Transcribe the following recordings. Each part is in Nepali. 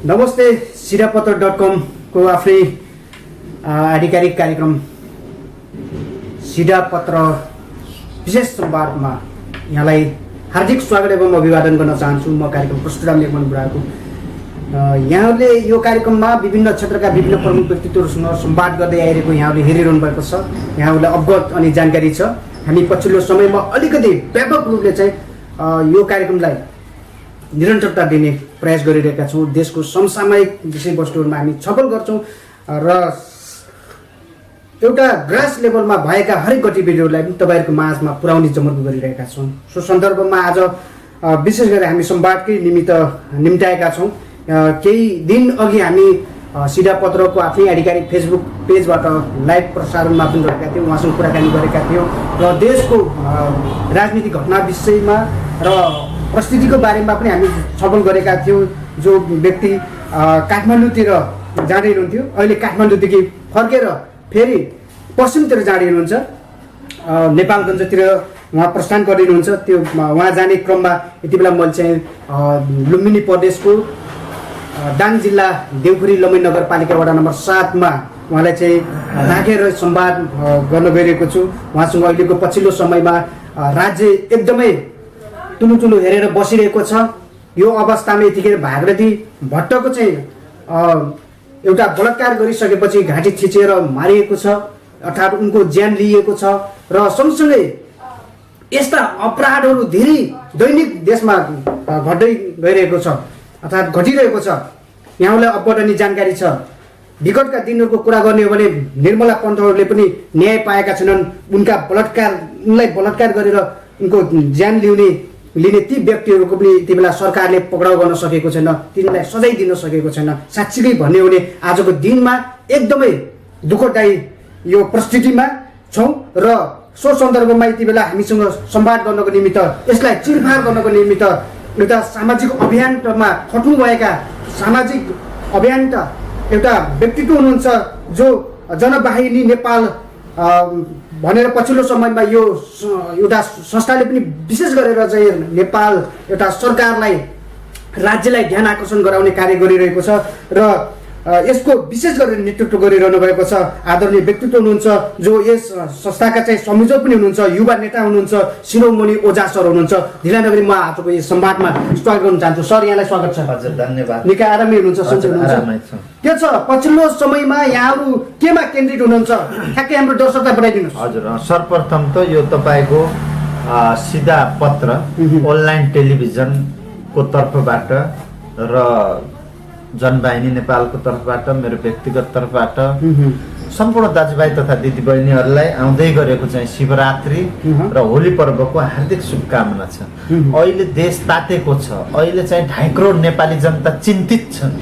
नमस्ते सिधापत्र.com को आफ्नै आधिकारिक कार्यक्रम सिधापत्र विशेष संवादमा यहाँलाई हार्दिक स्वागत एवं अभिवादन गर्न चाहन्छु। म कार्यक्रम प्रस्तुता निर्मल बुढाको। यहाँहरूले यो कार्यक्रममा विभिन्न क्षेत्रका विभिन्न प्रमुख व्यक्तित्वहरूसँग संवाद गर्दै आइरहेको यहाँहरूले हेरिरहनु भएको छ। यहाँहरूलाई अवगत अनि जानकारी छ। हामी पछिल्लो समयमा अलिकति व्यापक रूपले चाहिँ यो कार्यक्रमलाई निरन्तरता दिने प्रयास गरिरहेका छौँ। देशको समसामयिक विषयवस्तुहरूमा हामी छलफल गर्छौँ र एउटा ग्रास लेभलमा भएका हरेक गतिविधिहरूलाई पनि तपाईँहरूको माझमा पुर्याउने जमर्को गरिरहेका छौँ। सो सन्दर्भमा आज विशेष गरी हामी संवादकै निम्ताएका छौँ। केही दिन अघि हामी सिधापत्रको आफ्नै आधिकारिक फेसबुक पेजबाट लाइभ प्रसारणमा पनि रहेका थियौँ। उहाँसँग कुराकानी गरेका थियौँ र देशको राजनीतिक घटना विषयमा र परिस्थितिको बारेमा पनि हामी छलफल गरेका थियौँ। जो व्यक्ति काठमाडौँतिर जाँदै हुनुहुन्थ्यो, अहिले काठमाडौँदेखि फर्केर फेरि पश्चिमतिर जाँदै हुनुहुन्छ, नेपालगञ्जतिर उहाँ प्रस्थान गरिनुहुन्छ। त्यो उहाँ जाने क्रममा यति बेला मैले चाहिँ लुम्बिनी प्रदेशको दाङ जिल्ला देउखुरी लम्बी नगरपालिका वडा नम्बर 7 मा उहाँलाई चाहिँ राखेर संवाद गर्न गइरहेको छु। उहाँसँग अहिलेको पछिल्लो समयमा राज्य एकदमै टुलुटुलु हेरेर बसिरहेको छ। यो अवस्थामा यतिखेर भागरथी भट्टको चाहिँ एउटा बलात्कार गरिसकेपछि घाँटी थिचेर मारिएको छ, अर्थात् उनको ज्यान लिएको छ र सँगसँगै यस्ता अपराधहरू धेरै दैनिक देशमा घट्दै गइरहेको छ, अर्थात् घटिरहेको छ। यहाँलाई अवगत अनि जानकारी छ। विगतका दिनहरूको कुरा गर्ने हो भने निर्मला पन्तहरूले पनि न्याय पाएका छैनन्। उनलाई बलात्कार गरेर उनको ज्यान लिने ती व्यक्तिहरूको पनि यति बेला सरकारले पक्राउ गर्न सकेको छैन, तिनीलाई सजाय दिन सकेको छैन। साँच्चीकै भन्ने हो भने आजको दिनमा एकदमै दुःखदायी यो परिस्थितिमा छौँ र सो सन्दर्भमा यति बेला हामीसँग संवाद गर्नको निमित्त, यसलाई चिरफार गर्नको निमित्त एउटा सामाजिक अभियानमा खट्नुभएका सामाजिक अभियन्ता एउटा व्यक्तित्व हुनुहुन्छ जो जनवाहिनी नेपाल भनेर पछिल्लो समयमा यो एउटा संस्थाले पनि विशेष गरेर चाहिँ नेपाल एउटा सरकारलाई, राज्यलाई ध्यान आकर्षण गराउने कार्य गरिरहेको छ र यसको विशेष गरेर नेतृत्व गरिरहनु भएको छ। आदरणीय व्यक्तित्व हुनुहुन्छ जो यस संस्थाका चाहिँ संयोजक पनि हुनुहुन्छ, युवा नेता हुनुहुन्छ, शिरोमणि ओझा सर हुनुहुन्छ। ढिला नगरी म आजको यस संवादमा स्वागत गर्न चाहन्छु। सर, यहाँलाई स्वागत छ। हजुर, धन्यवाद। निकै आरामै हुनुहुन्छ, सन्चै हुनुहुन्छ? के छ पछिल्लो समयमा यहाँहरू केमा केन्द्रित हुनुहुन्छ? ठ्याक्कै हाम्रो दर्शकलाई बताइदिनुहोस्। हजुर, सर्वप्रथम त यो तपाईँको सिधा पत्र अनलाइन टेलिभिजनको तर्फबाट र जनवाहिनी नेपालको तर्फबाट, मेरो व्यक्तिगत तर्फबाट सम्पूर्ण दाजुभाइ तथा दिदीबहिनीहरूलाई आउँदै गरेको चाहिँ शिवरात्रि र होली पर्वको हार्दिक शुभकामना छ। अहिले देश तातेको छ। अहिले चाहिँ 2.5 करोड नेपाली जनता चिन्तित छन्।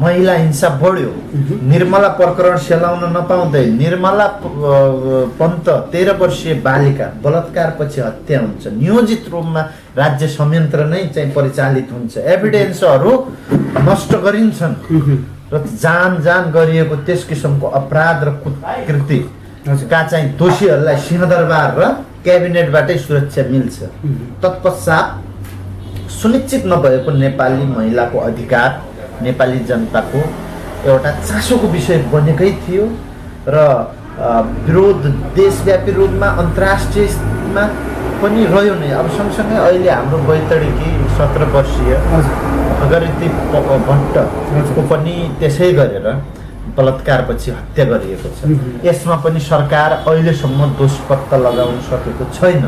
महिला हिंसा बढ्यो, निर्मला प्रकरण सेलाउन नपाउँदै निर्मला पन्त 13 वर्षीय बालिका बलात्कारपछि हत्या हुन्छ। नियोजित रूपमा राज्य संयन्त्र नै चाहिँ परिचालित हुन्छ, एभिडेन्सहरू नष्ट गरिन्छन् र जान गरिएको त्यस किसिमको अपराध र कुकृतिका चाहिँ दोषीहरूलाई सिंहदरबार र क्याबिनेटबाटै सुरक्षा मिल्छ। तत्पश्चात सुनिश्चित नभएको नेपाली महिलाको अधिकार नेपाली जनताको एउटा चासोको विषय बनेकै थियो र विरोध देशव्यापी रूपमा अन्तर्राष्ट्रियमा पनि रह्यो नै। अब सँगसँगै अहिले हाम्रो बैतडीकी 17 वर्षीय भगरथी भट्टको पनि त्यसै गरेर बलात्कारपछि हत्या गरिएको छ। यसमा पनि सरकार अहिलेसम्म दोष पत्ता लगाउन सकेको छैन।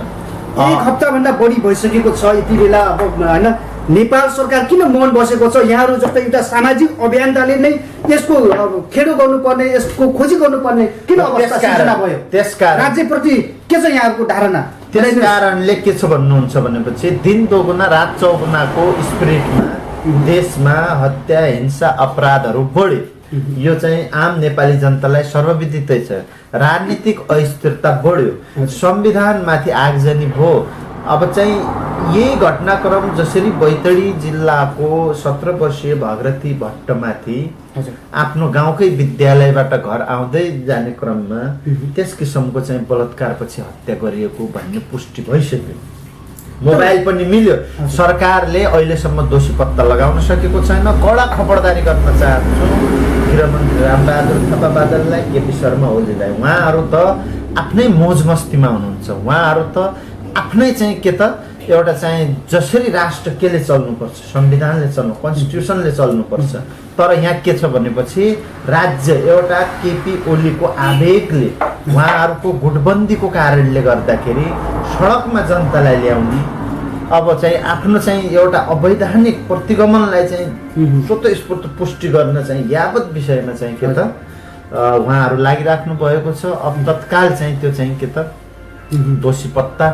1 हप्ताभन्दा बढी भइसकेको छ। यति बेला अब होइन नेपाल सरकार किन मौन बसेको छ? यहाँहरू जस्तै एउटा सामाजिक अभियन्ताले नै यसको खेडो गर्नुपर्ने, यसको खोजी गर्नुपर्ने किन अवस्था सिर्जना भयो? त्यसकारण राज्यप्रति के छ यहाँहरूको धारणा? त्यस कारणले के छ भन्नुहुन्छ भनेपछि दिन दोगुना रात चौगुनाको स्पिरिटमा देशमा हत्या, हिंसा, अपराधहरू बढ्यो। यो चाहिँ आम नेपाली जनतालाई सर्वविदितै छ। राजनीतिक अस्थिरता बढ्यो, संविधानमाथि आगजनी भयो। अब चाहिँ यही घटनाक्रम जसरी बैतडी जिल्लाको 17 वर्षीय भगरथी भट्टमाथि आफ्नो गाउँकै विद्यालयबाट घर आउँदै जाने क्रममा त्यस किसिमको चाहिँ बलात्कारपछि हत्या गरिएको भन्ने पुष्टि भइसक्यो। मोबाइल पनि मिल्यो। सरकारले अहिलेसम्म दोषी पत्ता लगाउन सकेको छैन। कडा खबरदारी गर्न चाहन्छु गृहमन्त्री रामबहादुर थापा बादललाई, केपी शर्मा ओलीलाई। उहाँहरू त आफ्नै मोज मस्तीमा हुनुहुन्छ। उहाँहरू त आफ्नै चाहिँ के त एउटा चाहिँ जसरी राष्ट्र केले चल्नुपर्छ, संविधानले चल्नु, कन्स्टिट्युसनले चल्नुपर्छ। तर यहाँ के छ भनेपछि राज्य एउटा केपी ओलीको आवेगले, उहाँहरूको गुटबन्दीको कारणले गर्दाखेरि सडकमा जनतालाई ल्याउने, अब चाहिँ आफ्नो चाहिँ एउटा अवैधानिक प्रतिगमनलाई चाहिँ स्वतःस्फूर्त पुष्टि गर्न चाहिँ यावत विषयमा चाहिँ के त उहाँहरू लागिराख्नु भएको छ। अब तत्काल चाहिँ त्यो चाहिँ के त दोषी पत्ता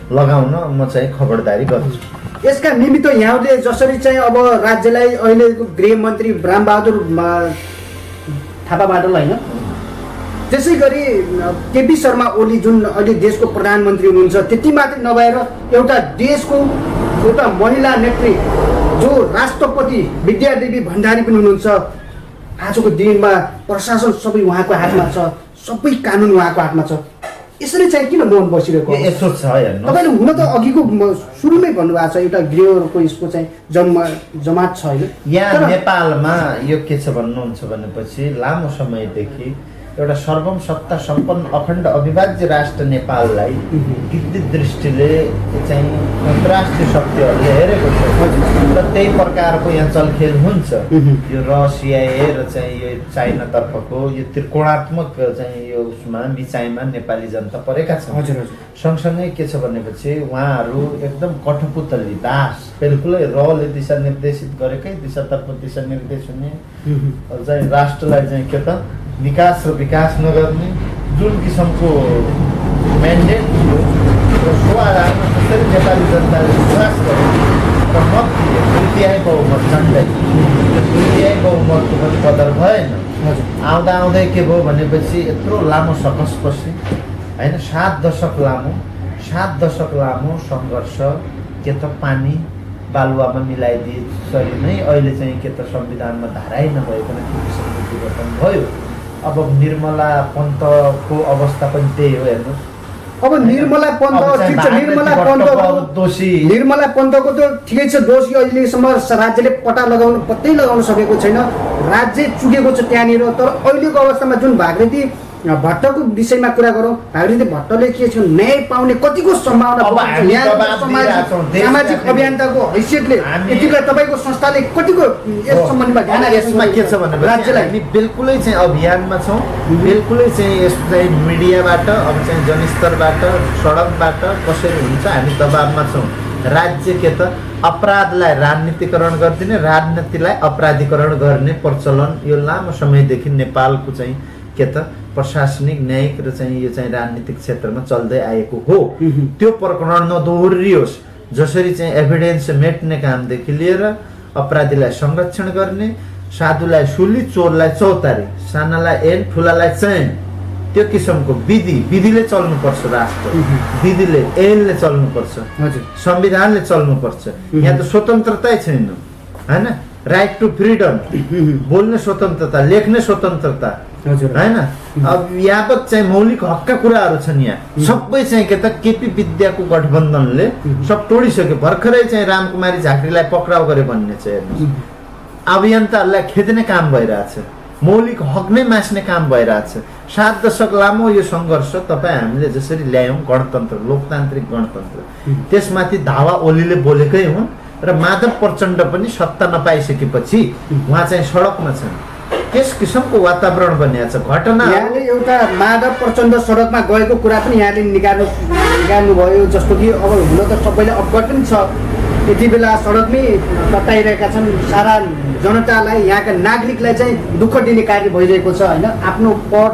लगाउन म चाहिँ खबरदारी गर्छु। यसका निमित्त यहाँले जसरी चाहिँ अब राज्यलाई अहिलेको गृहमन्त्री रामबहादुर थापा बादल होइन, त्यसै गरी केपी शर्मा ओली जुन अहिले देशको प्रधानमन्त्री हुनुहुन्छ, त्यति मात्रै नभएर एउटा देशको एउटा महिला नेत्री जो राष्ट्रपति विद्यादेवी भण्डारी पनि हुनुहुन्छ। आजको दिनमा प्रशासन सबै उहाँको हातमा छ, सबै कानुन उहाँको हातमा छ। यसरी चाहिँ किन मौन बसिरहेको? यसो छ हेर्नु, तपाईँले हुन त अघिको सुरुमै भन्नुभएको छ एउटा गृहको यसको चाहिँ जमात छ होइन। यहाँ नेपालमा यो के छ भन्नुहुन्छ भनेपछि लामो समयदेखि एउटा सर्वम सत्ता सम्पन्न अखण्ड अविभाज्य राष्ट्र नेपाललाई गिद्दी दृष्टिले चाहिँ अन्तर्राष्ट्रिय शक्तिहरूले हेरेको छ र त्यही प्रकारको यहाँ चलखेल हुन्छ। यो रसिया र चाहिँ यो चाइनातर्फको यो त्रिकोणात्मक चाहिँ यो उसमा बिचाइमा नेपाली जनता परेका छन्। सँगसँगै के छ भनेपछि उहाँहरू एकदम कठपुतली दास, बिल्कुलै रले दिशा निर्देशित गरेकै दिशातर्फ दिशा निर्देश हुने चाहिँ राष्ट्रलाई चाहिँ के त विकास र विकास नगर्ने जुन किसिमको म्यान्डेट थियो र सो आधारमा कसरी नेपाली जनताले विश्वास गरे र मत दिए, तृतीय बहुमत झन्डै, तृतीय बहुमतको पनि कदर भएन। आउँदा आउँदै के भयो भनेपछि यत्रो लामो सकसपछि होइन 7 दशक लामो सङ्घर्ष के त पानी बालुवामा मिलाइदिए नै अहिले चाहिँ के त संविधानमा धारै नभएको किसिमको परिवर्तन भयो। अब निर्मला पन्तको अवस्था पनि त्यही हो हेर्नुहोस्। अब निर्मला पन्त ठिक छ, निर्मला पन्तको त ठिकै छ, दोषी अहिलेसम्म राज्यले पत्तै लगाउन सकेको छैन, राज्य चुकेको छ त्यहाँनिर। तर अहिलेको अवस्थामा जुन भागृति भट्टको विषयमा कुरा गरौँ, भागृति भट्टले के छ न्याय पाउने कतिको सम्भावना, सामाजिक अभियन्ताको हैसियतले यतिका तपाईँको संस्थाले कतिको यस सम्बन्धमा ध्यान यसमा के छ भने राज्यलाई हामी बिल्कुलै चाहिँ अभियानमा छौँ, बिल्कुलै चाहिँ यस्तो चाहिँ मिडियाबाट अब चाहिँ जनस्तरबाट सडकबाट कसरी हुन्छ हामी दबाबमा छौँ। राज्य के त अपराधलाई राजनीतिकरण गरिदिने, राजनीतिलाई अपराधीकरण गर्ने प्रचलन यो लामो समयदेखि नेपालको चाहिँ के त प्रशासनिक न्यायिक र चाहिँ यो चाहिँ राजनीतिक क्षेत्रमा चल्दै आएको हो। त्यो प्रकरण नदोहोरियोस्, जसरी चाहिँ एभिडेन्स मेट्ने कामदेखि लिएर अपराधीलाई संरक्षण गर्ने, साधुलाई सुली, चोरलाई चौतारी, सानालाई ऐन, ठुलालाई चैन, त्यो किसिमको विधिले चल्नुपर्छ। राष्ट्र विधिले ऐनले चल्नुपर्छ, संविधानले चल्नुपर्छ। यहाँ त स्वतन्त्रतै छैन होइन, राइट टु फ्रिडम, बोल्ने स्वतन्त्रता, लेख्ने स्वतन्त्रता होइन। अब यावत चाहिँ मौलिक हकका कुराहरू छन् यहाँ, सबै चाहिँ के त केपी विद्याको गठबन्धनले सब तोडिसक्यो। भर्खरै चाहिँ रामकुमारी झाँक्रीलाई पक्राउ गरे भन्ने चाहिँ हेर्नुहोस्, अभियन्ताहरूलाई खेद्ने काम भइरहेछ, मौलिक हक नै मास्ने काम भइरहेछ। 7 दशक लामो यो सङ्घर्ष तपाईँ हामीले जसरी ल्यायौँ गणतन्त्र, लोकतान्त्रिक गणतन्त्र, त्यसमाथि धावा ओलीले बोलेकै हुन् र माधव प्रचण्ड पनि सत्ता नपाइसकेपछि उहाँ चाहिँ सडकमा छन्। त्यस किसिमको वातावरण बनिएको छ। घटना यहाँले एउटा माधव प्रचण्ड सडकमा गएको कुरा पनि यहाँले निकाल्नु भयो, जस्तो कि अब हुन त सबैले अवगत पनि छ, यति बेला सडकमै तताइरहेका छन्, सारा जनतालाई, यहाँका नागरिकलाई चाहिँ दुःख दिने कार्य भइरहेको छ होइन। आफ्नो पद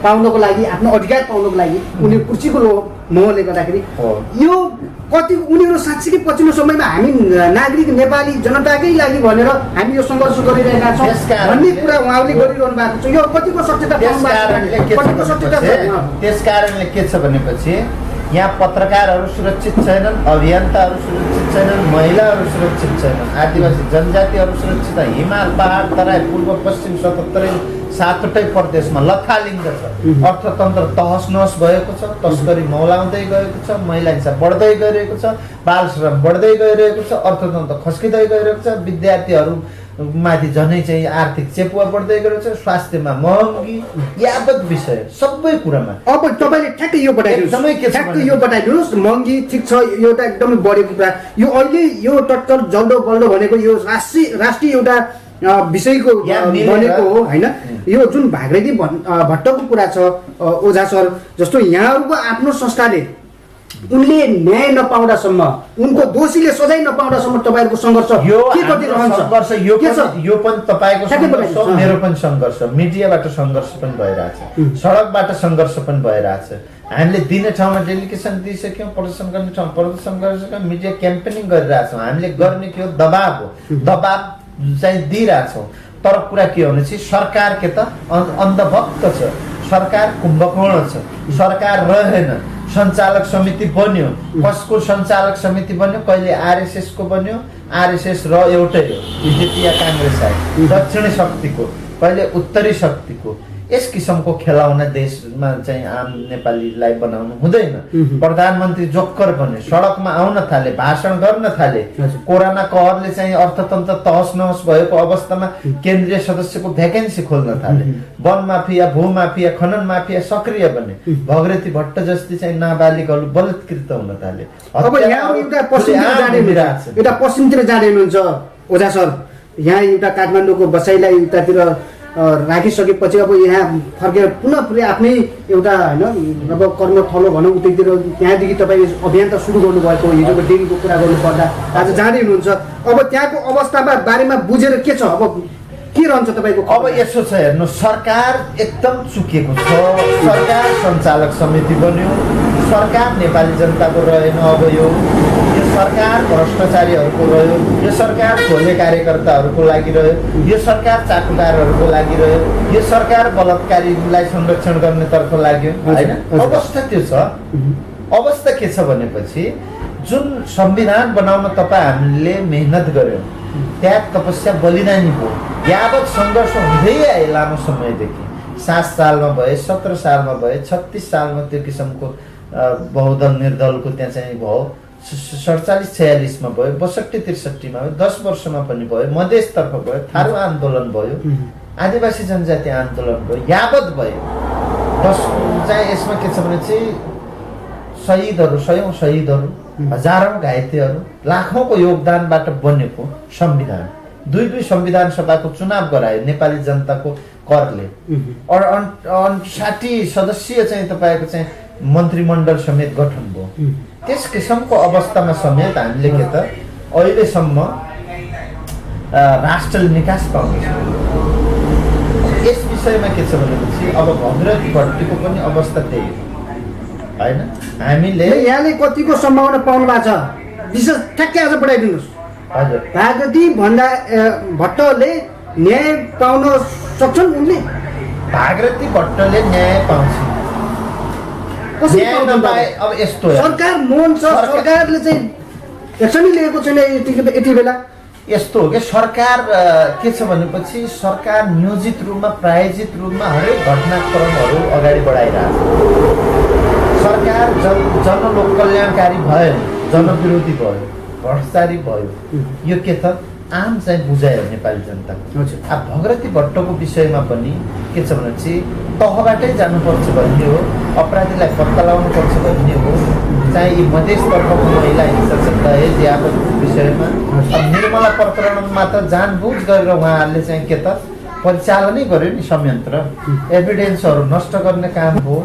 पाउनको लागि, आफ्नो अधिकार पाउनको लागि उनीहरू कुर्सीको मोहले गर्दाखेरि यो कति उनीहरू साँच्चीकै पछिल्लो समयमा हामी नागरिक नेपाली जनताकै लागि भनेर हामी यो सङ्घर्ष गरिरहेका छौँ भन्ने कुरा उहाँले गरिरहनु भएको छ। यो कतिको सत्यता? त्यस कारणले के छ भनेपछि यहाँ पत्रकारहरू सुरक्षित छैनन्, अभियन्ताहरू सुरक्षित छैनन्, महिलाहरू सुरक्षित छैनन्, आदिवासी जनजातिहरू सुरक्षित, हिमाल पहाड तराई पूर्व पश्चिम 77 प्रदेशमा लथालिङ्ग छ। अर्थतन्त्र तहस नहस भएको छ, तस्करी मौलाउँदै गएको छ, महिला हिंसा बढ्दै गइरहेको छ, बाल श्रम बढ्दै गइरहेको छ, अर्थतन्त्र खस्किँदै गइरहेको छ, विद्यार्थीहरू माथि झनै चाहिँ आर्थिक चेपुवा बढ्दै गएको छ, स्वास्थ्यमा महँगी यावत विषय सबै कुरामा। अब तपाईँले ठ्याक्कै यो बताइदिनुहोस् महँगी ठिक छ, यो त एकदमै बढेको कुरा। यो अहिले यो टट्टर जल्दो बल्दो भनेको यो राष्ट्रिय एउटा विषयको बनेको हो होइन। यो जुन भागरेती भट्टको कुरा छ ओझा सर, जस्तो यहाँहरूको आफ्नो संस्थाले उनले न्याय नपाउँदासम्म, उनको दोषीले सजाय नपाउँदासम्म तपाईहरुको सङ्घर्ष के कति रहन्छ? सङ्घर्ष यो पनि तपाईको सङ्घर्ष, मेरो पनि सङ्घर्ष, मिडियाबाट सङ्घर्ष पनि भइरहेछ, सडकबाट सङ्घर्ष पनि भइरहेछ। हामीले दिने ठाउँमा डेलिगेसन दिइसक्यौँ, प्रदर्शन गर्ने ठाउँ प्रदर्शन गरिसक्यौँ, मिडिया क्याम्पेनिङ गरिरहेछौँ। हामीले गर्ने के हो? दबाब हो, दबाब चाहिँ दिइरहेछौँ। तर कुरा के हो भने चाहिँ सरकार के त अन्धभक्त छ, सरकार कुम्भकर्ण छ, सरकार रहेन, सञ्चालक समिति बन्यो। कसको सञ्चालक समिति बन्यो? कहिले आरएसएस को बन्यो, आरएसएस र एउटै हो, बिजेपी या काङ्ग्रेस आयो, दक्षिणी शक्तिको, कहिले उत्तरी शक्तिको। यस किसिमको खेलाउन देशमा चाहिँ आम नेपालीलाई बनाउनु हुँदैन। प्रधानमन्त्री जोक्कर बने, सडकमा आउन थाले, भाषण गर्न थाले। कोरोना कहरले चाहिँ अर्थतन्त्र तहस नहस भएको अवस्थामा केन्द्रीय सदस्यको भ्याकेन्सी खोल्न थाले। वन माफिया, भूमाफिया, खनन माफिया सक्रिय बने। भगरेती भट्ट जस्ती चाहिँ नाबालिगहरू बलात्कृत हुन थाले। अब यहाँ एउटा पश्चिमतिर जाँदै हुनुहुन्छ ओझा सर, यहाँ एउटा काठमाडौँको बसाइलाई उतातिर राखिसकेपछि अब यहाँ फर्केर पुनः आफ्नै एउटा होइन अब कर्म थलो भनौँ उतैतिर त्यहाँदेखि तपाईँ अभियान त सुरु गर्नुभएको हिजोको दिनको कुरा गर्नुपर्दा आज जाँदै हुनुहुन्छ। अब त्यहाँको अवस्थामा बारेमा बुझेर के छ, अब के रहन्छ तपाईँको? अब यसो छ हेर्नु, सरकार एकदम चुकेको छ। सरकार सञ्चालक समिति बन्यो, सरकार नेपाली जनताको रहेन। अब यो सरकार भ्रष्टाचारीहरूको रह्यो, यो सरकार छोले कार्यकर्ताहरूको लागि रह्यो, यो सरकार चाकुदारहरूको लागि रह्यो, यो सरकार बलात्कारीलाई संरक्षण गर्नेतर्फ लाग्यो होइन। अवस्था त्यो छ। अवस्था के छ भनेपछि जुन संविधान बनाउन हामीले मेहनत गर्यौँ, त्याग तपस्या बलिदानी हो, यावत सङ्घर्ष हुँदै आए लामो समयदेखि। 7 सालमा भए, 17 सालमा भए, 36 सालमा त्यो किसिमको बहुदल निर्दलको त्यहाँ चाहिँ भयो, 47-46 मा भयो, 62-63 मा भयो, 10 वर्षमा पनि भयो, मधेसतर्फ भयो, थारू आन्दोलन भयो, आदिवासी जनजाति आन्दोलन भयो, यावत भयो। चाहिँ यसमा के छ भने चाहिँ शहीदहरू, सयौं शहीदहरू, हजारौं घाइतेहरू, लाखौंको योगदानबाट बनेको संविधान। 2 संविधान सभाको चुनाव गरायो नेपाली जनताको करले। 59 सदस्यीय चाहिँ तपाईको चाहिँ मन्त्रीमण्डल समेत गठन भयो। त्यस किसिमको अवस्थामा समेत हामीले के त अहिलेसम्म राष्ट्रले निकास पाउँदैन। यस विषयमा के छ भनेपछि अब भगरथी भट्टीको पनि अवस्था त्यही हो हैन। हामीले यहाँले कतिको सम्भावना पाउनु भएको छ विशेष ठ्याक्कै आज बढाइदिनुहोस्। हजुर, भागरथी भन्दा भट्टले न्याय पाउन सक्छन्? उनले भागरथी भट्टले न्याय पाउँछ। न्याय नपाए अब यस्तो सरकार मौन छ, सरकारले चाहिँ एक्सनै लिएको छैन यति बेला। यस्तो हो कि सरकार के छ भनेपछि सरकार नियोजित रूपमा प्रायोजित रूपमा हरेक घटनाक्रमहरू अगाडि बढाइरहेछ। सरकार जनलोक कल्याणकारी भयो, जनविरोधी भयो, भ्रष्टाचारी भयो। यो के त आम चाहिँ बुझायो नेपाली जनताको। अब भगरथी भट्टको विषयमा पनि के छ भनेपछि तहबाटै जानुपर्छ भन्ने हो, अपराधीलाई पत्ता लगाउनुपर्छ भन्ने हो। चाहिँ यी मधेसतर्फको महिला हिंसा दहेज यावत विषयमा अब निर्मला प्रकरणमा त जानबुझ गरेर उहाँहरूले चाहिँ के त परिचालनै गर्यो नि, संयन्त्र एभिडेन्सहरू नष्ट गर्ने काम हो।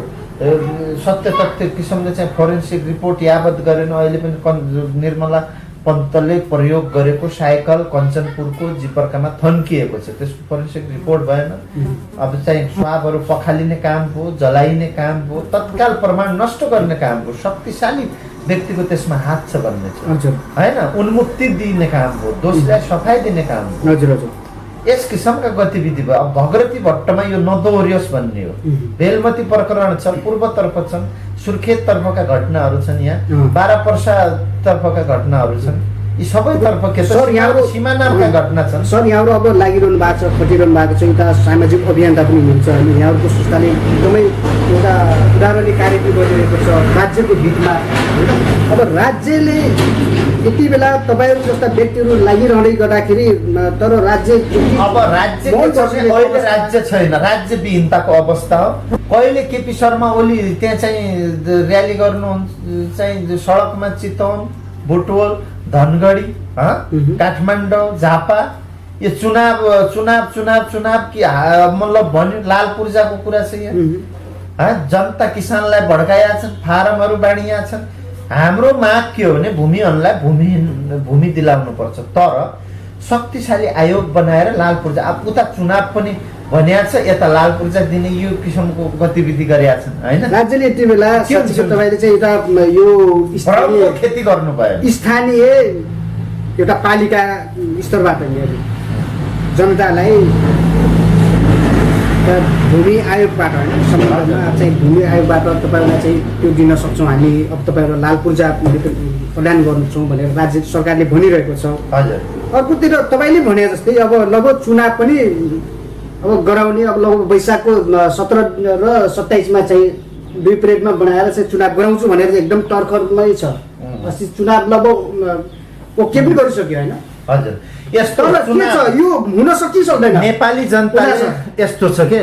सत्य तथ्य किसिमले चाहिँ फोरेन्सिक रिपोर्ट यावत गरेन। अहिले पनि निर्मला पन्तले प्रयोग गरेको साइकल कञ्चनपुरको जिपर्कामा थन्किएको छ, त्यसको फोरेन्सिक रिपोर्ट भएन। अब चाहिँ स्वाबहरू पखालिने काम हो, जलाइने काम हो, तत्काल प्रमाण नष्ट गर्ने काम हो। शक्तिशाली व्यक्तिको त्यसमा हात छ भन्ने छ हैन। उन्मुक्ति दिने काम हो, दोषीलाई सफाई दिने काम हो। यस किसिमका गतिविधि भयो। अब भगरती भट्टमा यो नदोहोरियोस् भन्ने हो। बेलमती प्रकरण छ, पूर्वतर्फ छन्, सुर्खेततर्फका घटनाहरू छन्, यहाँ बारापर्सातर्फका घटनाहरू छन्, यी सबैतर्फ के सर यहाँको सीमानाका घटना छन्। सर यहाँहरू अब लागिरहनु भएको छ, खटिरहनु भएको छ, यता सामाजिक अभियन्ता पनि हुनुहुन्छ अनि यहाँहरूको संस्थाले एकदमै एउटा उदाहरणीय कार्य पनि गरिरहेको छ राज्यको हितमा होइन। अब राज्यले यति बेला तपाईँहरू जस्ता व्यक्तिहरू लागिरहँदै गर्दाखेरि तर राज्य अब राज्य अहिले राज्य छैन, राज्य विहीनताको अवस्था हो। कहिले केपी शर्मा ओली त्यहाँ चाहिँ र्याली गर्नुहुन्छ चाहिँ सडकमा चितवन, बुटवल, धनगढी, काठमाडौँ, झापा, यो चुनाव कि मतलब भन्यो लाल पूर्जाको कुरा छ यहाँ। जनता किसानलाई भड्काएका छन्, फारमहरू बाँडिया छन्। हाम्रो माग के हो भने भूमिहीनलाई भूमि दिलाउनु पर्छ, तर शक्तिशाली आयोग बनाएर लाल पूर्जा अब उता चुनाव पनि भनिया छ, यता लाल पूर्जा दिने यो किसिमको गतिविधि गरेका छन् होइन। राज्यले यति बेला तपाईँले चाहिँ एउटा यो स्थानीय खेती गर्नु भयो, स्थानीय एउटा पालिका स्तरबाट जनतालाई भूमि आयोगबाट होइन सम्बन्धमा चाहिँ भूमि आयोगबाट तपाईँहरूलाई चाहिँ त्यो दिन सक्छौँ हामी, अब तपाईँहरू लाल पूर्जा प्रदान गर्छौँ भनेर राज्य सरकारले भनिरहेको छ। हजुर अर्कोतिर तपाईँले भने जस्तै अब लगभग चुनाव पनि अब गराउने, अब लगभग वैशाखको 17 र 27मा चाहिँ 2 पिरियडमा बनाएर चाहिँ चुनाव गराउँछु भनेर चाहिँ एकदम तर्खरमै छ। अस्ति चुनाव लगभग ओके पनि गरिसक्यो होइन। हजुर यस्तो यो हुन सक्छ सक्दैन। नेपाली जनताले यस्तो छ कि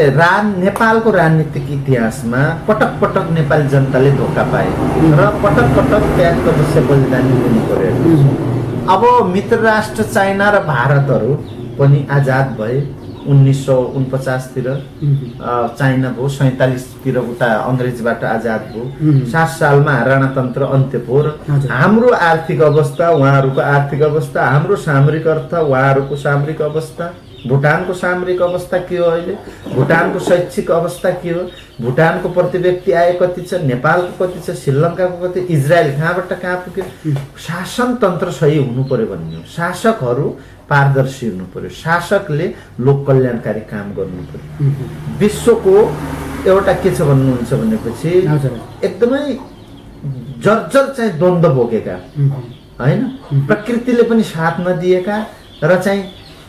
नेपालको राजनीतिक इतिहासमा पटक पटक नेपाली जनताले धोका पाए र पटक पटक त्यागको अवश्य बलिदानी दिनु पर्यो। अब मित्र राष्ट्र चाइना र भारतहरू पनि आजाद भए 1949 चाइना भयो, 47 उता अङ्ग्रेजबाट आजाद भयो, 7 सालमा राणातन्त्र अन्त्य भयो र हाम्रो आर्थिक अवस्था उहाँहरूको आर्थिक अवस्था, हाम्रो सामरिक अर्थ उहाँहरूको सामरिक अवस्था, भुटानको सामरिक अवस्था के हो, अहिले भुटानको शैक्षिक अवस्था के हो, भुटानको प्रति व्यक्ति आय कति छ, नेपालको कति छ, श्रीलङ्काको कति, इजरायल कहाँबाट कहाँ पुग्यो। शासन तन्त्र सही हुनु पर्यो भन्ने हो। शासकहरू पारदर्शी हुनु पर्यो, शासकले लोक कल्याणकारी काम गर्नु पर्यो। विश्वको एउटा के छ भन्नुहुन्छ भनेपछि एकदमै जर्जर चाहिँ द्वन्द्व बोकेका होइन, प्रकृतिले पनि साथ नदिएका र चाहिँ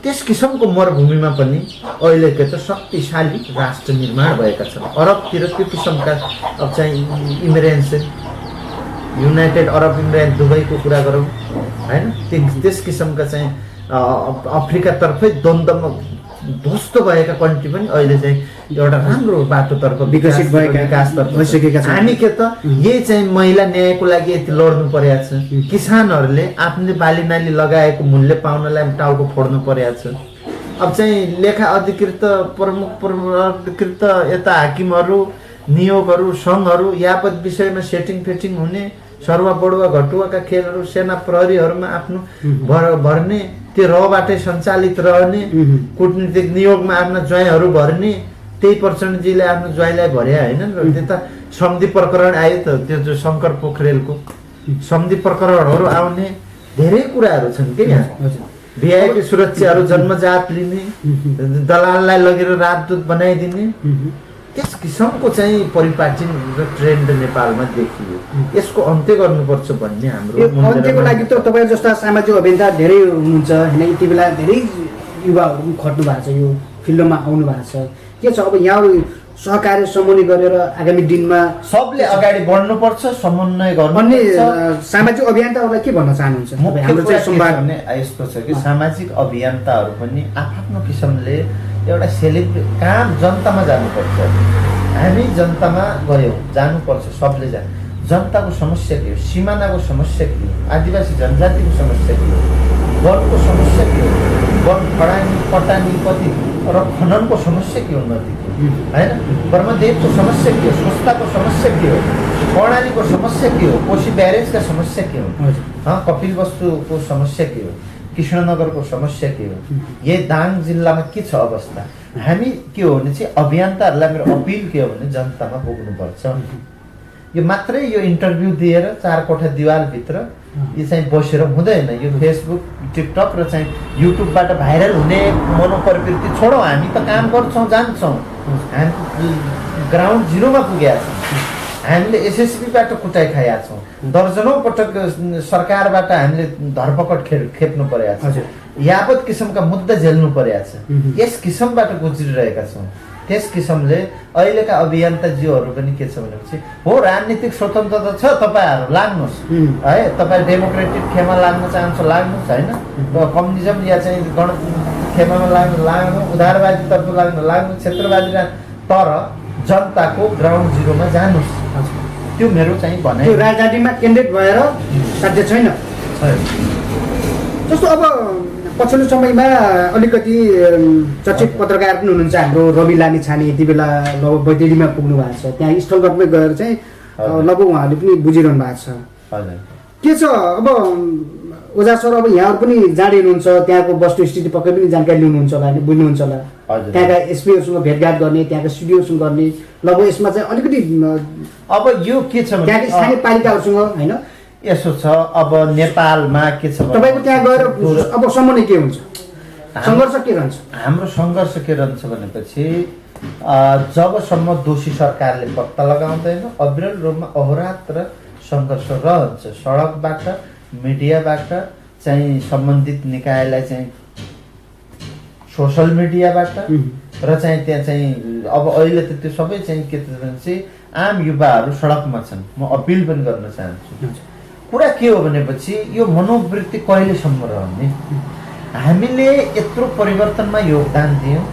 त्यस किसिमको मरुभूमिमा पनि अहिलेको त शक्तिशाली राष्ट्र निर्माण भएका छन्। अरबतिर त्यो किसिमका अब चाहिँ इमिरेट्स, युनाइटेड अरब इमिरेट, दुबईको कुरा गरौँ होइन, त्यस किसिमका चाहिँ अफ्रिकातर्फै द्वन्द्वमा ध्वस्त भएका कन्ट्री पनि अहिले चाहिँ एउटा राम्रो बाटोतर्फ विकसित भएका भइसकेका छन्। हामी के त यही चाहिँ महिला न्यायको लागि यति लड्नु परेको छ, किसानहरूले आफ्नो बाली नाली लगाएको मूल्य पाउनलाई टाउको फोड्नु परेको छ। अब चाहिँ लेखा अधिकृत प्रमुख यता हाकिमहरू, नियोगहरू, सङ्घहरू यावत विषयमा सेटिङ फेटिङ हुने, सरुवा बडुवा घटुवाका खेलहरू, सेना प्रहरीहरूमा आफ्नो भर्ने, त्यो रबाटै सञ्चालित रहने, कूटनीतिक नियोगमा आफ्ना ज्वाइँहरू भर्ने, त्यही प्रचण्डजीले आफ्नो ज्वाइँलाई भरे होइन र त्यता सम्धि प्रकरण आयो त, त्यो जो शङ्कर पोखरेलको सम्धि प्रकरणहरू आउने धेरै कुराहरू छन् के यहाँ। भिआइपी सुरक्षाहरू जन्मजात लिने, दलाललाई लगेर राजदूत बनाइदिने, त्यस किसिमको चाहिँ परिपाटी र ट्रेन्ड नेपालमा देखियो। यसको अन्त्य गर्नुपर्छ भन्ने हाम्रो अन्त्यको लागि त तपाईँ जस्ता सामाजिक अभियन्ता धेरै हुनुहुन्छ होइन, यति बेला धेरै युवाहरू पनि खट्नु भएको छ, यो फिल्डमा आउनु भएको छ। के छ अब यहाँ सहकार्य समन्वय गरेर आगामी दिनमा सबले अगाडि बढ्नुपर्छ, समन्वय गर्नु। अन्य सामाजिक अभियन्ताहरूलाई के भन्न चाहनुहुन्छ? हाम्रो चाहिँ संवाद भने यस्तो छ कि सामाजिक अभियन्ताहरू पनि आफ्नो किसिमले एउटा काम जनतामा जानुपर्छ। हामी जनतामा गयौँ, जानुपर्छ, सबले जनताको समस्या के हो, सिमानाको समस्या के हो, आदिवासी जनजातिको समस्या के हो, वनको समस्या के हो, वन खडानी पटानी कति र खननको समस्या के हो, नदीको होइन, ब्रह्मदेवको समस्या के हो, स्वस्थताको समस्या के हो, कर्णालीको समस्या के हो, कोशी ब्यारेजका समस्या के हो, कपिल वस्तुको समस्या के हो, कृष्णनगरको समस्या के हो, यही दाङ जिल्लामा के छ अवस्था। हामी के हो भने चाहिँ अभियन्ताहरूलाई मेरो अपिल के हो भने जनतामा पुग्नुपर्छ। यो मात्रै यो इन्टरभ्यू दिएर 4 कोठा दिवालभित्र यो चाहिँ बसेर हुँदैन। यो फेसबुक टिकटक र चाहिँ युट्युबबाट भाइरल हुने मनोप्रवृत्ति छोडौँ। हामी त काम गर्छौँ, जान्छौँ, हामी ग्राउन्ड जिरोमा पुगेका छौँ। हामीले एसएसबीबाट कुटाइ खाएका छौँ, दर्जनौँ पटक सरकारबाट हामीले धरपकड खेप्नु परेको छ, यावत किसिमका मुद्दा झेल्नु परेको छ। यस किसिमबाट गुज्रिरहेका छौँ। त्यस किसिमले अहिलेका अभियन्ताज्यूहरू पनि के छ भनेपछि हो राजनीतिक स्वतन्त्रता छ, तपाईँहरू लाग्नुहोस् है, तपाईँ डेमोक्रेटिक खेमा लाग्न चाहन्छ लाग्नुहोस् होइन, कम्युनिजम या चाहिँ गण खेमामा लाग्नु, उदारवादीतर्फ लाग्नु, क्षेत्रवादी तर जनताको ग्राउन्ड जिरोमा जानुहोस्। त्यो मेरो चाहिँ भनाइ। त्यो राजनीतिमा केन्द्रित भएर साध्य छैन। जस्तो अब पछिल्लो समयमा अलिकति चर्चित पत्रकार पनि हुनुहुन्छ हाम्रो रवि लामिछाने, यति बेला लगभग बैतडीमा पुग्नु भएको छ। त्यहाँ स्थलगतमै गएर चाहिँ लगभग उहाँले पनि बुझिरहनु भएको छ। के छ अब ओझा सर, अब यहाँहरू पनि जाँदै हुनुहुन्छ, त्यहाँको वस्तुस्थिति पक्कै पनि जानकारी लिनुहुन्छ होला, बुझ्नुहुन्छ होला। त्यहाँका एसपीहरूसँग भेटघाट गर्ने, त्यहाँका सिडिओसँग गर्ने, लगभग यसमा चाहिँ अलिकति अब यो के छ भने त्यहाँका स्थानीय पालिकाहरूसँग होइन यसो छ। अब नेपालमा के छ तपाईँको त्यहाँ गएर अब सम्म के हुन्छ, सङ्घर्ष के रहन्छ? हाम्रो सङ्घर्ष के रहन्छ भनेपछि जबसम्म दोषी सरकारले पत्ता लगाउँदैन अविरल रूपमा अहोरात्र सङ्घर्ष रहन्छ। सडकबाट, मिडियाबाट चाहिँ सम्बन्धित निकायलाई चाहिँ सोसल मिडियाबाट र चाहिँ त्यहाँ चाहिँ अब अहिले त त्यो सबै चाहिँ के भनेपछि आम युवाहरू सडकमा छन्। म अपिल पनि गर्न चाहन्छु। कुरा के हो भनेपछि यो मनोवृत्ति कहिलेसम्म रहने? हामीले यत्रो परिवर्तनमा योगदान दियौँ।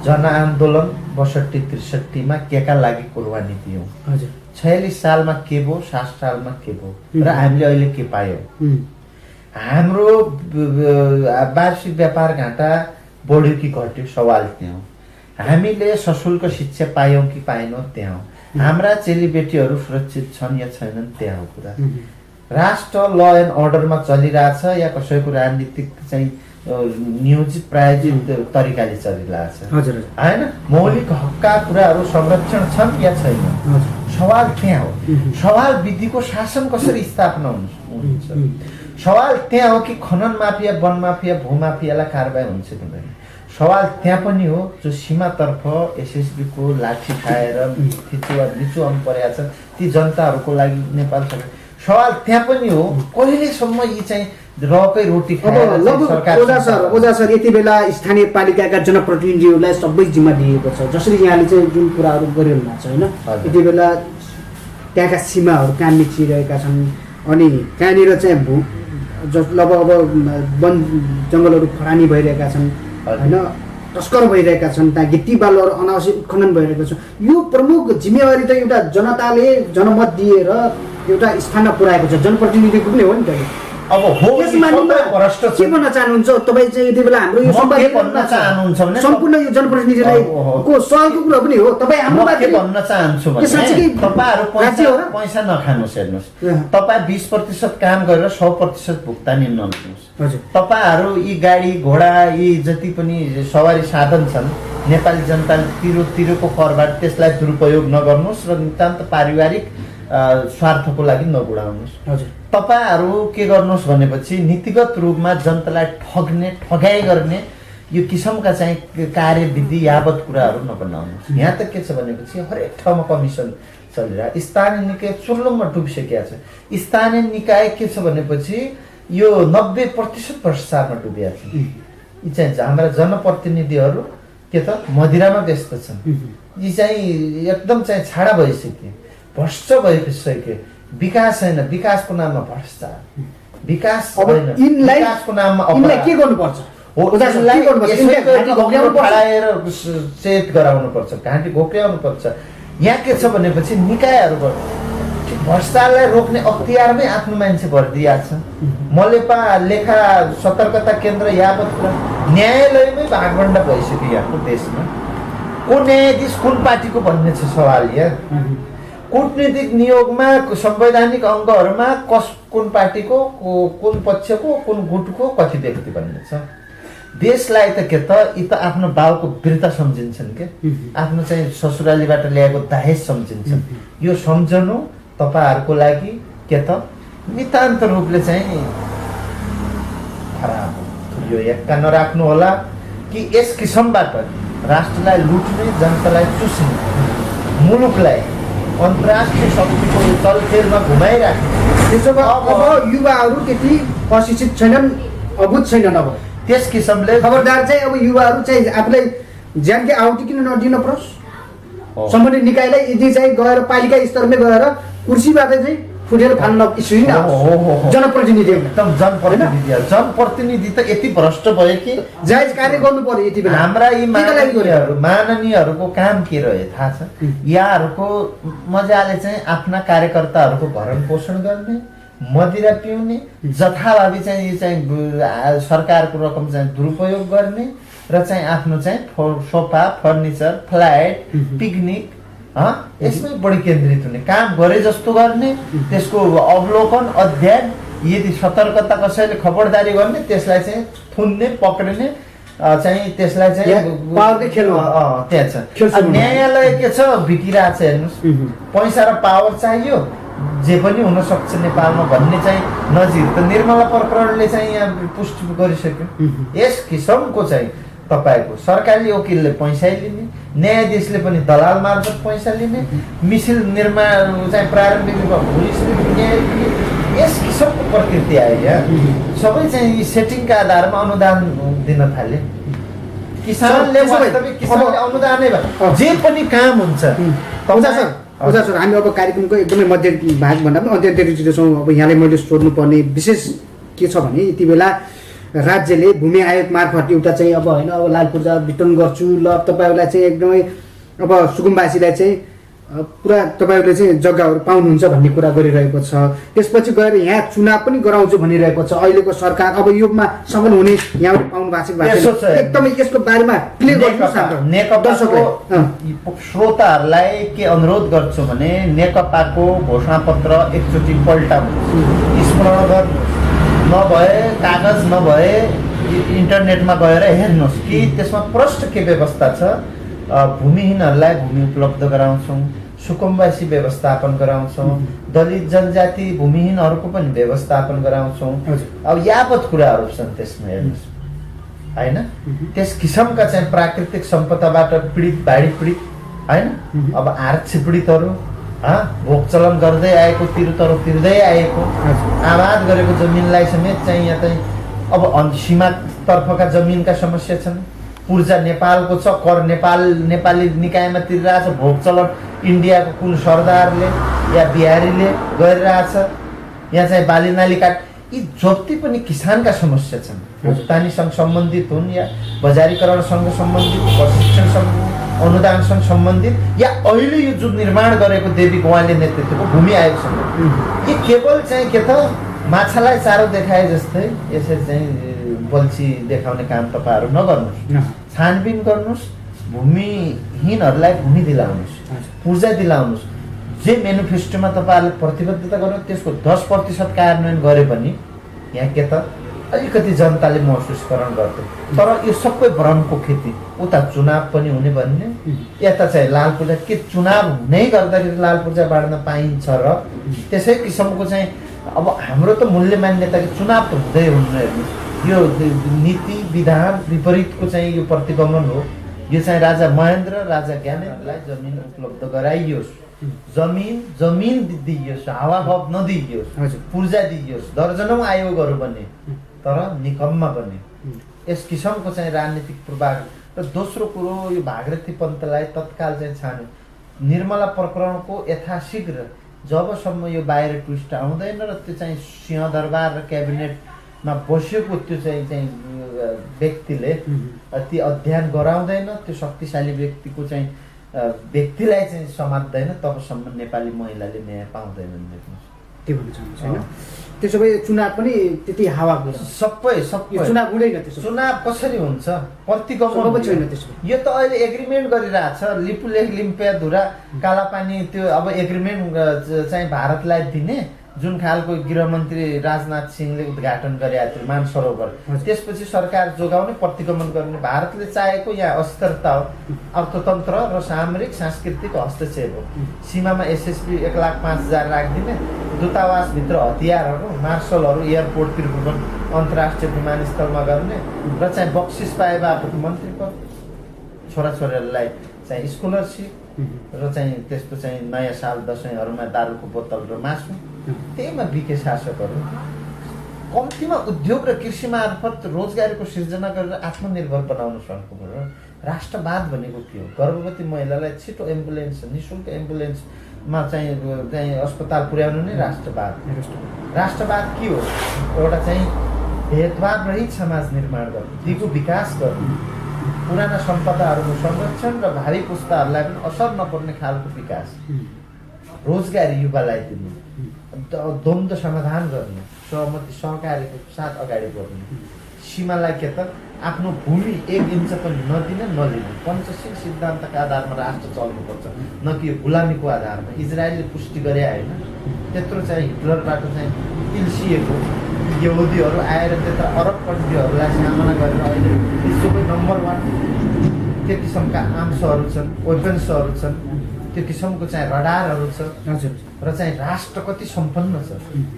जनआन्दोलन 62-63 केका लागि कुर्बानी दियौँ। 46 सालमा के भयो, 60 सालमा के भयो र हामीले अहिले के पायौँ? हाम्रो वार्षिक व्यापार घाटा बढ्यो कि घट्यो सवाल त्यहाँ हो। हामीले सशुल्क शिक्षा पायौँ कि पाएनौँ त्यहाँ हो। हाम्रा चेलीबेटीहरू सुरक्षित छन् या छैनन् त्यहाँ हो कुरा। राष्ट्र ल एन्ड अर्डरमा चलिरहेछ या कसैको राजनीतिक चाहिँ नियोजित प्रायोजित तरिकाले चलिरहेछ होइन? मौलिक हकका कुराहरू संरक्षण छन् या छैन? सवाल त्यहाँ हो। सवाल विधिको शासन कसरी स्थापना हुन्छ? सवाल त्यहाँ हो कि खनन माफिया, वन माफिया, भूमाफियालाई कारबाही हुन्छ कि हुँदैन? सवाल त्यहाँ पनि हो जो सीमातर्फ एसएसबीको लाठी खाएर निचुवाम परेका छन् ती जनताहरूको लागि नेपाल सरकार। सवाल त्यहाँ पनि हो कहिलेसम्म यी चाहिँ रकै रोटी खाएर सरकार। ओझा सर, यति बेला स्थानीय पालिकाका जनप्रतिनिधिहरूलाई सबै जिम्मा दिएको छ। जसरी यहाँले चाहिँ जुन कुराहरू गरिरहनु भएको छ होइन, यति बेला त्यहाँका सीमाहरू कहाँ मिचिरहेका छन् अनि कहाँनिर चाहिँ लगभग अब वन जङ्गलहरू खरानी भइरहेका छन् होइन, तस्कर भइरहेका छन्, त्यहाँ गिट्टी बालुहरू अनावश्यक उत्खनन भइरहेको छ। यो प्रमुख जिम्मेवारी त एउटा जनताले जनमत दिएर एउटा स्थानमा पुऱ्याएको छ, जनप्रतिनिधिको पनि हो नि त। अब हो के भन्न चाहनुहुन्छ तपाईँ चाहिँ यति बेला हाम्रो यो सम्पूर्ण यो जनप्रतिनिधिलाई को सहलको कुरा पनि हो? तपाईँ हाम्रो के भन्न चाहन्छु भने तपाईँहरू पैसा नखानुहोस्। हेर्नुहोस्, तपाईँ 20% काम गरेर 100% भुक्तानी नलिनुहोस्। तपाईँहरू यी गाडी घोडा यी जति पनि सवारी साधन छन् नेपाली जनताले तिरेको करबाट त्यसलाई दुरुपयोग नगर्नुहोस् र नितान्त पारिवारिक स्वार्थको लागि नबुढाउनुहोस्। तपाईँहरू के गर्नुहोस् भनेपछि नीतिगत रूपमा जनतालाई ठग्ने, ठगाइ गर्ने यो किसिमका चाहिँ कार्यविधि यावत कुराहरू नबनाउनुहोस्। यहाँ त के छ भनेपछि हरेक ठाउँमा कमिसन चलिरहेको, स्थानीय निकाय चुल्लुममा डुबिसकेका छ। स्थानीय निकाय के छ भनेपछि यो 90% भ्रष्टाचारमा डुबिया छ। यी चाहिँ हाम्रा जनप्रतिनिधिहरू के त मदिरामा व्यस्त छन्। यी चाहिँ एकदम चाहिँ छाडा भइसके, भ्रष्ट भइसके। विकास छैन, विकासको नाममा भ्रष्टाचार, विकास विकासको नाममा के गर्नुपर्छ? चेत गराउनु पर्छ, घाँटी घोक्याउनु पर्छ। यहाँ के छ भनेपछि निकायहरू भ्रष्टाचारलाई रोक्ने अख्तियारमै आफ्नो मान्छे भरिदिएको छ। मलेपा लेखा सतर्कता केन्द्र यावत न्यायालयमै भागभण्डा भइसक्यो यहाँको देशमा। को न्यायाधीश कुन पार्टीको भन्ने छ सवाल यहाँ। कूटनीतिक नियोगमा संवैधानिक अङ्गहरूमा कुन पार्टीको, कुन पक्षको, कुन गुटको कति व्यक्ति भन्ने छ। देशलाई त के त यी त आफ्नो बाउको वीरता सम्झिन्छन् के आफ्नो चाहिँ ससुरालीबाट ल्याएको दहेज सम्झिन्छन् यो सम्झनु तपाईहरुको लागि के त नितान्त रूपले चाहिँ खराब हो यो एकका नराख्नु होला कि यस किसिमबाट राष्ट्रलाई लुट्ने जनतालाई चुस्ने मुलुकलाई अन्तर्राष्ट्रिय शक्तिको तलखेलमा घुमाइराख्ने त्यसो भए अब युवाहरू त्यति प्रशिक्षित छैनन् अबुझ छैनन् अब त्यस किसिमले खबरदार चाहिँ अब युवाहरू चाहिँ आफूलाई ज्यानकै आहुति किन नदिन परोस् सम्बन्धित निकायलाई यदि चाहिँ गएर पालिका स्तरमै गएर कुर्सीबाट चाहिँ फुटेर फाल्न जनप्रतिनिधि एकदम जनप्रतिनिधि त यति भ्रष्ट भयो कि जायज कार्य गर्नु पर्यो यति बेला हाम्रा यी माननीयहरूको काम के रह्यो थाहा छ यहाँहरूको मजाले चाहिँ आफ्ना कार्यकर्ताहरूको भरण पोषण गर्ने मदिरा पिउने जथाभावी चाहिँ यो चाहिँ सरकारको रकम चाहिँ दुरुपयोग गर्ने र चाहिँ आफ्नो चाहिँ सोफा फर्निचर फ्ल्याट पिकनिक यसमै बढी केन्द्रित हुने काम गरे जस्तो गर्ने त्यसको अवलोकन अध्ययन यदि सतर्कता कसैले खबरदारी गर्ने त्यसलाई चाहिँ थुन्ने पक्रिने चाहिँ त्यसलाई चाहिँ पावरकै खेल त्यहाँ छ न्यायालय के छ बिकिरहेछ हेर्नुहोस् पैसा र पावर चाहियो जे पनि हुन सक्छ नेपालमा भन्ने चाहिँ नजिर त निर्मला प्रकरणले चाहिँ यहाँ पुष्टि गरिसक्यो यस किसिमको चाहिँ तपाईको सरकारी वकिलले पैसा लिने न्यायाधीशले पनि दलाल मार्फत पैसा लिने मिसिल निर्माण चाहिँ प्रारम्भिक रूपमा पुलिसले न्याय लिने यस किसिमको प्रकृति आयो यहाँ सबै चाहिँ सेटिङका आधारमा अनुदान दिन थाले किसानले वास्तविक किसानले अनुदानै भयो जे पनि काम हुन्छ ओझा सर हामी अब कार्यक्रमको एकदमै मध्य भाग भन्दा पनि अन्त्यतिर छौँ अब यहाँलाई मैले सोध्नुपर्ने विशेष के छ भने यति बेला राज्यले भूमि आयोग मार्फत एउटा चाहिँ अब होइन अब लाल पूर्जा वितरण गर्छु ल तपाईँहरूलाई चाहिँ एकदमै अब सुकुम्बासीलाई चाहिँ पुरा तपाईँहरूले चाहिँ जग्गाहरू पाउनुहुन्छ भन्ने कुरा गरिरहेको छ त्यसपछि गएर यहाँ चुनाव पनि गराउँछु भनिरहेको छ अहिलेको सरकार अब योमा सफल हुने यहाँले पाउनु भएको छ एकदमै यसको बारेमा क्लियर गर्नु श्रोताहरूलाई के अनुरोध गर्छु भने नेकपाको घोषणापत्र एकचोटि पल्टाउनु स्मरण गर्नु नभए कागज नभए इन्टरनेटमा गएर हेर्नुहोस् कि त्यसमा प्रष्ट के व्यवस्था छ भूमिहीनहरूलाई भूमि उपलब्ध गराउँछौँ सुकुम्बासी व्यवस्थापन गराउँछौँ दलित जनजाति भूमिहीनहरूको पनि व्यवस्थापन गराउँछौँ अब यावत कुराहरू छन् त्यसमा हेर्नुहोस् होइन त्यस किसिमका चाहिँ प्राकृतिक सम्पदाबाट पीडित बाढी पीडित होइन अब आरक्षी पीडितहरू भोग चलन गर्दै आएको तिर्दै आएको आबाद गरेको जमिनलाई समेत चाहिँ यहाँ चाहिँ अब सीमातर्फका जमिनका समस्या छन् पूर्जा नेपालको छ कर नेपाली निकायमा तिरिरहेछ भोग चलन इन्डियाको कुन सरदारले या बिहारीले गरिरहेछ यहाँ चाहिँ बाली नाली काट यी जति पनि किसानका समस्या छन् भुक्तानीसँग सम्बन्धित हुन् या बजारीकरणसँग सम्बन्धित प्रशिक्षणसँग अनुदानसँग सम्बन्धित या अहिले यो जुन निर्माण गरेको देवी गोवाले नेतृत्वको भूमि आयोगसँग यी केवल चाहिँ के त माछालाई चारो देखाए जस्तै यसरी चाहिँ बल्छी देखाउने काम तपाईँहरू नगर्नुहोस् छानबिन गर्नुहोस् भूमिहीनहरूलाई भूमि दिलाउनुहोस् पूर्जा दिलाउनुहोस् जे मेनिफेस्टोमा तपाईँहरूले प्रतिबद्धता गर्नु त्यसको 10% कार्यान्वयन गरे पनि यहाँ के त अलिकति जनताले महसुसकरण गर्थे तर यो सबै भ्रमको खेती उता चुनाव पनि हुने भन्ने यता चाहिँ लाल पूर्जा के चुनाव हुनै गर्दाखेरि लाल पूर्जा बाँड्न पाइन्छ र त्यसै किसिमको चाहिँ अब हाम्रो त मूल्य मान्यता कि चुनाव त हुँदै हुन्न हेर्नुहोस् यो नीति विधान विपरीतको चाहिँ यो प्रतिगमन हो यो चाहिँ राजा महेन्द्र राजा ज्ञानेन्द्रलाई जमिन उपलब्ध गराइयोस् जमिन दिइयोस् हावागफ नदिइयोस् पूर्जा दिइयोस् दर्जनौं आयोगहरू बने तर निकममा बने यस किसिमको चाहिँ राजनीतिक पूर्वाग्रह र दोस्रो कुरो यो भागीरथी पन्तलाई तत्काल चाहिँ छान्यो निर्मला प्रकरणको यथाशीघ्र जबसम्म यो बाहिर ट्विस्ट आउँदैन र त्यो चाहिँ सिंहदरबार र क्याबिनेटमा बसेको त्यो चाहिँ व्यक्तिले ती अध्ययन गराउँदैन त्यो शक्तिशाली व्यक्तिको चाहिँ व्यक्तिलाई चाहिँ समात्दैन तबसम्म नेपाली महिलाले न्याय पाउँदैनन् देख्नुहोस् के भन्न चाहनुहुन्छ हैन त्यसो भए चुनाव पनि त्यति हावा सबै चुनाव हुँदैन त्यसो चुनाव कसरी हुन्छ प्रतिगमन छैन त्यसो यो त अहिले एग्रिमेन्ट गरिरहेछ लिपुलेख लिम्पियाधुरा कालापानी त्यो अब एग्रिमेन्ट चाहिँ भारतलाई दिने जुन खालको गृहमन्त्री राजनाथ सिंहले उद्घाटन गरेका थियो मानसरोवर, त्यसपछि सरकार जोगाउने प्रतिगमन गर्ने, भारतले चाहेको यहाँ अस्थिरता हो, अर्थतन्त्र र सामरिक सांस्कृतिक हस्तक्षेप हो। सीमामा एसएसबी 1,05,000 राखिदिने, दूतावासभित्र हतियारहरू, मार्शलहरू एयरपोर्टतिर अन्तर्राष्ट्रिय विमानस्थलमा गर्ने र चाहिँ बक्सिस पाए बापतको मन्त्री पद, छोराछोरीहरूलाई चाहिँ स्कलरसिप र चाहिँ त्यस्तो चाहिँ नयाँ साल दसैँहरूमा दारुको बोतल र मासु, त्यहीमा बिके शासकहरू। कम्तीमा उद्योग र कृषि मार्फत रोजगारीको सिर्जना गरेर आत्मनिर्भर बनाउन सक्नु। राष्ट्रवाद भनेको के हो? गर्भवती महिलालाई छिटो एम्बुलेन्स, निःशुल्क एम्बुलेन्समा चाहिँ अस्पताल पुर्याउनु नै राष्ट्रवाद। राष्ट्रवाद के हो? एउटा चाहिँ भेदभाव रहित समाज निर्माण गर्नु, दिगो विकास गर्नु, पुराना सम्पदाहरूको संरक्षण र भावी पुस्ताहरूलाई पनि असर नपर्ने खालको विकास, रोजगारी युवालाई दिनु, द्वन्द्व समाधान गर्नु, सहमति सहकारीको साथ अगाडि बढ्नु, सीमालाई के त आफ्नो भूमि 1 इन्च पनि नदिने नलिने, पञ्चशील सिद्धान्तका आधारमा राष्ट्र चल्नुपर्छ, न कि गुलामीको आधारमा। इजरायलले पुष्टि गरे होइन, त्यत्रो चाहिँ हिटलरबाट चाहिँ तिल्सिएको यहुदीहरू आएर त्यत्र अरबपन्थीहरूलाई सामना गरेर अहिले विश्वकै नम्बर 1 त्यो किसिमका आर्म्सहरू छन्, वेपन्सहरू छन्, त्यो किसिमको चाहिँ रडारहरू छ र चाहिँ राष्ट्र कति सम्पन्न छ।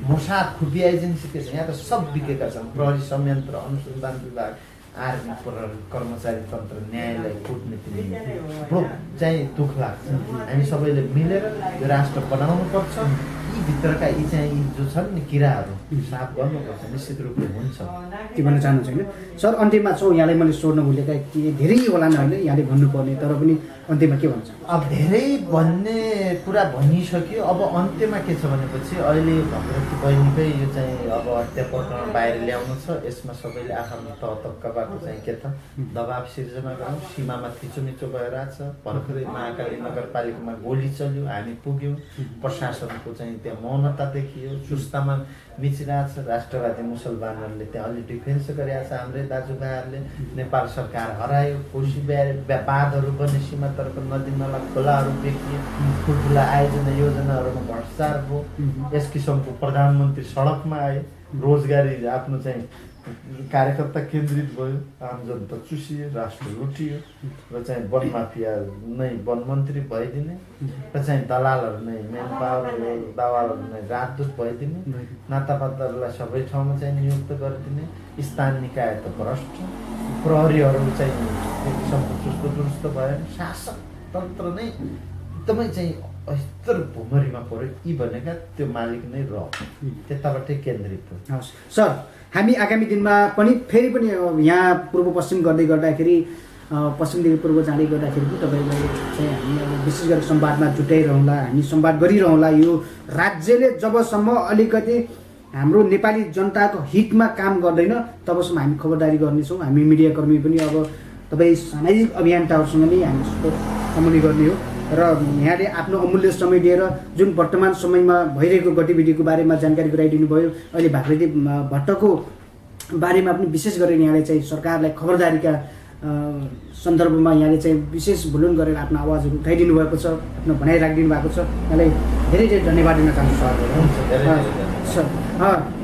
मोसाद, खुफिया एजेन्सी के छ, यहाँ त सब बिकेका छन्। प्रहरी संयन्त्र, अनुसन्धान विभाग, आर्मी, कर्मचारी तन्त्र, न्यायालय, कूटनीति, बडो चाहिँ दुःख लाग्छ। हामी सबैले मिलेर यो राष्ट्र बनाउनु पर्छ। यी भित्रका यी चाहिँ यी जो छन् नि किराहरू साफ गर्नुपर्छ, निश्चित रूपले हुन्छ। के भन्न चाहनुहुन्छ होइन सर? अन्त्यमा छौँ, यहाँलाई मैले सोध्न भुलेका के धेरै होला नि होइन यहाँले भन्नुपर्ने, तर पनि अन्त्यमा के भन्छ? अब धेरै भन्ने कुरा भनिसक्यो। अब अन्त्यमा के छ भनेपछि अहिले भगवती बहिनीकै यो चाहिँ अब हत्या प्रकरण बाहिर ल्याउनु छ। यसमा सबैले आफ्नो तहतक्काबाट चाहिँ के त दबाब सिर्जना गरौँ। सीमामा थिचोमिचो भइरहेछ। भर्खरै महाकाली नगरपालिकामा गोली चल्यो, हामी पुग्यौँ, प्रशासनको चाहिँ त्यहाँ मौनता देखियो, सुस्तामा मिचिरहेछ। राष्ट्रवादी मुसलमानहरूले त्यहाँ अलि डिफेन्स गरेका छ। हाम्रै दाजुभाइहरूले नेपाल सरकार हरायो, कोशी बाँधहरू बने, सीमातर्फ नदी नाला खोलाहरू देखिए, ठुल्ठुला आयोजना योजनाहरूमा भ्रष्टाचार भयो। यस किसिमको प्रधानमन्त्री सडकमा आए, रोजगारी आफ्नो चाहिँ कार्यकर्ता केन्द्रित भयो, आम जनता चुसियो, राष्ट्र लुटियो र चाहिँ वन माफिया नै वन मन्त्री भइदिने र चाहिँ दलालहरू नै मेन पावर दावालहरू नै राजदूत भइदिने, नातापाताहरूलाई सबै ठाउँमा चाहिँ नियुक्त गरिदिने, स्थानीय निकाय त भ्रष्ट, प्रहरीहरू चाहिँ एक किसिमको चुस्त दुरुस्त भयो। शासक तन्त्र नै एकदमै चाहिँ अस्तर भुमरीमा पऱ्यो। यी भनेका त्यो मालिक नै रह्यो, त्यताबाटै केन्द्रित हो। हस् सर, हामी आगामी दिनमा पनि फेरि पनि यहाँ पूर्व पश्चिम गर्दै गर्दाखेरि पश्चिमदेखि पूर्व जाँदै गर्दाखेरि पनि तपाईँलाई चाहिँ हामी अब विशेष गरी संवादमा जुटाइरहँला, हामी संवाद गरिरहँला। यो राज्यले जबसम्म अलिकति हाम्रो नेपाली जनताको हितमा काम गर्दैन तबसम्म हामी खबरदारी गर्नेछौँ। हामी मिडियाकर्मी पनि अब तपाईँ सामाजिक अभियन्ताहरूसँग नै हामी समन्वय गर्ने हो र यहाँले आफ्नो अमूल्य समय दिएर जुन वर्तमान समयमा भइरहेको गतिविधिको बारेमा जानकारी गराइदिनु भयो। अहिले भागवती भट्टको बारेमा पनि विशेष गरेर यहाँले चाहिँ सरकारलाई खबरदारीका सन्दर्भमा यहाँले चाहिँ विशेष भुलुन गरेर आफ्नो आवाजहरू उठाइदिनु भएको छ, आफ्नो भनाइ राखिदिनु भएको छ। यहाँलाई धेरै धेरै धन्यवाद दिन चाहन्छु सर।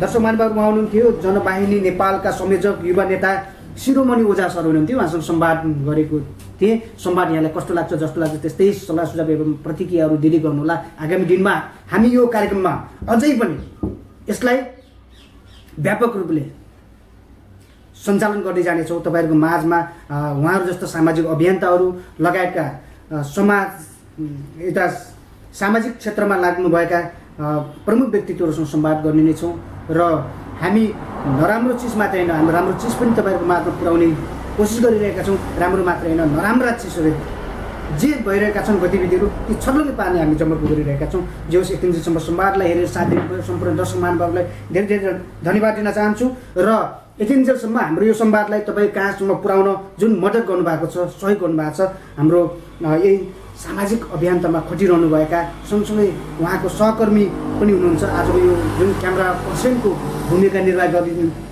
दर्शक महानुभाव उहाँ हुनुहुन्थ्यो जनवाहिनी नेपालका संयोजक युवा नेता शिरोमणि ओझा सर हुनुहुन्थ्यो। उहाँसँग संवाद गरेको थिएँ। संवाद यहाँलाई कस्तो लाग्छ, जस्तो लाग्छ त्यस्तै सल्लाह सुझाव एवं प्रतिक्रियाहरू दिँदै गर्नुहोला। आगामी दिनमा हामी यो कार्यक्रममा अझै पनि यसलाई व्यापक रूपले सञ्चालन गर्दै जानेछौँ। तपाईँहरूको माझमा उहाँहरू जस्तो सामाजिक अभियन्ताहरू लगायतका समाज यता सामाजिक क्षेत्रमा लाग्नुभएका प्रमुख व्यक्तित्वहरूसँग संवाद गर्ने नै छौँ र हामी नराम्रो चिज मात्रै होइन, हाम्रो राम्रो चिज पनि तपाईँहरूको माझमा पुर्याउने कोसिस गरिरहेका छौँ। राम्रो मात्रै होइन, नराम्रा चिजहरू जे भइरहेका छन् गतिविधिहरू ती छर्लङ्गै पार्ने हामी जमर्को गरिरहेका छौँ। जे होस्, 1 दिनसम्म संवादलाई हेरेर साथ दिनुभयो सम्पूर्ण दर्शक महानुभावलाई धेरै धेरै धन्यवाद दिन चाहन्छु र यतिन्जेलसम्म हाम्रो यो संवादलाई तपाईँ कहाँसम्म पुर्याउन जुन मद्दत गर्नुभएको छ, सहयोग गर्नुभएको छ, हाम्रो यही सामाजिक अभियन्तामा खटिरहनुभएका सँगसँगै उहाँको सहकर्मी पनि हुनुहुन्छ। आजको यो जुन क्यामेरा पर्सनको भूमिका निर्वाह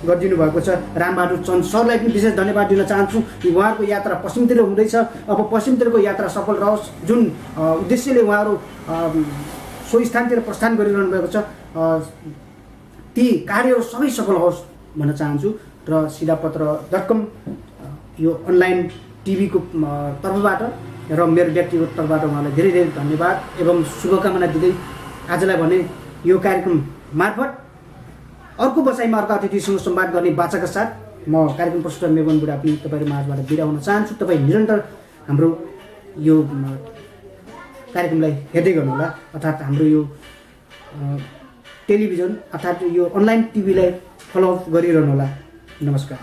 गरिदिनु भएको छ रामबहादुर चन्द सरलाई पनि विशेष धन्यवाद दिन चाहन्छु। उहाँहरूको यात्रा पश्चिमतिर हुँदैछ, अब पश्चिमतिरको यात्रा सफल रहोस्। जुन उद्देश्यले उहाँहरू सो स्थानतिर प्रस्थान गरिरहनु भएको छ ती कार्यहरू सबै सफल होस् भन्न चाहन्छु र सिधापत्र.com यो अनलाइन टिभीको तर्फबाट र मेरो व्यक्तिगत तर्फबाट उहाँलाई धेरै धेरै धन्यवाद एवं शुभकामना दिँदै आजलाई भने यो कार्यक्रम मार्फत अर्को बसाइमा अर्को अतिथिसँग संवाद गर्ने बाचाका साथ म कार्यक्रम प्रस्तुता मेगन बुढापी तपाईँहरू माझबाट बिदा हुन चाहन्छु। तपाईँ निरन्तर हाम्रो यो कार्यक्रमलाई हेर्दै गर्नुहोला, अर्थात् हाम्रो यो टेलिभिजन अर्थात् यो अनलाइन टिभीलाई फलोअप गरिरहनुहोला। नमस्कार।